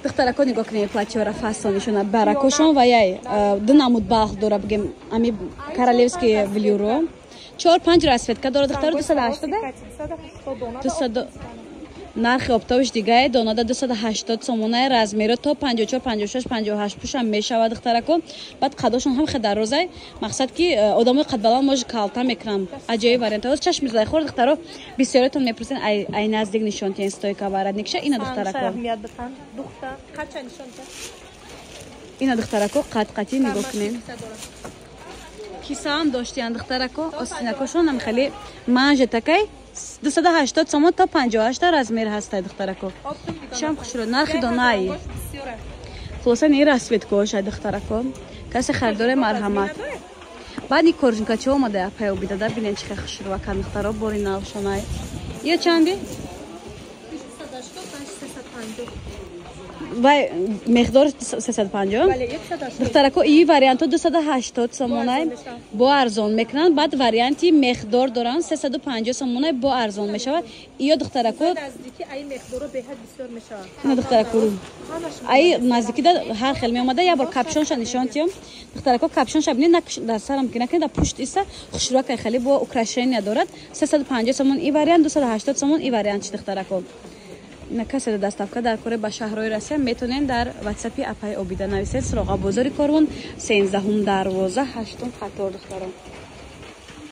دخترکو نگاه کنید پلاتیو را فاستانیشون برکوشون و یای دو نمود باخ داره بگم امی کارالevski ولیورو 4-5 راسفت که داره دختر 280 200 نرخ اپتاوش دیگه دونادا 280 سومونه رزمیرو تا 54 56 58 پوش هم میشود دخترکو بعد قداشون هم خیلی روزای مقصد که آدم قد بلند موج کالتا میکنم عجیب وارنت از چشم میزای خورد دخترو بسیارتون میپرسین ای نزدیک نشون تین استوی کاورد نکشه اینا دخترکو اینا دخترکو قطی نگاه کنین کیسه هم داشتین دخترکو استینکوشون هم خیلی مانج تکی 280 سومون تا 58 رزمیر هست دخترکو شام خوش رو نرخ دونایی خلاصا این راسفت کوش دخترکو کسی خریدار مرحمت بعد این کورژنکا چه اومده پیو بیده در بینن چه خوش رو کن دخترا بوری نالشونای یا چندی و مقدار 350 دخترکو این وریانت 280 سومونای با ارزان میکنن بعد وریانتی مقدار دارن 350 سومونای با ارزان میشود یا دخترکو نزدیکی ای مقدارو به حد بسیار میشود نه دخترکو ای نزدیکی هر خیلی میومده یا بر کاپشنش نشون تیم دخترکو کاپشنش ببینید در سرم که نکنه در پشت ایسه خوشرو که خیلی با اوکراشن ندارد 350 سومون این وریانت 280 سومون این وریانت دخترکو نکسر دستافکا در کره با شهرهای روسیه میتونین در واتساپی اپای اوبیده نویسید سراغ بازاری کارون 13 دروازه 8 خطور دختران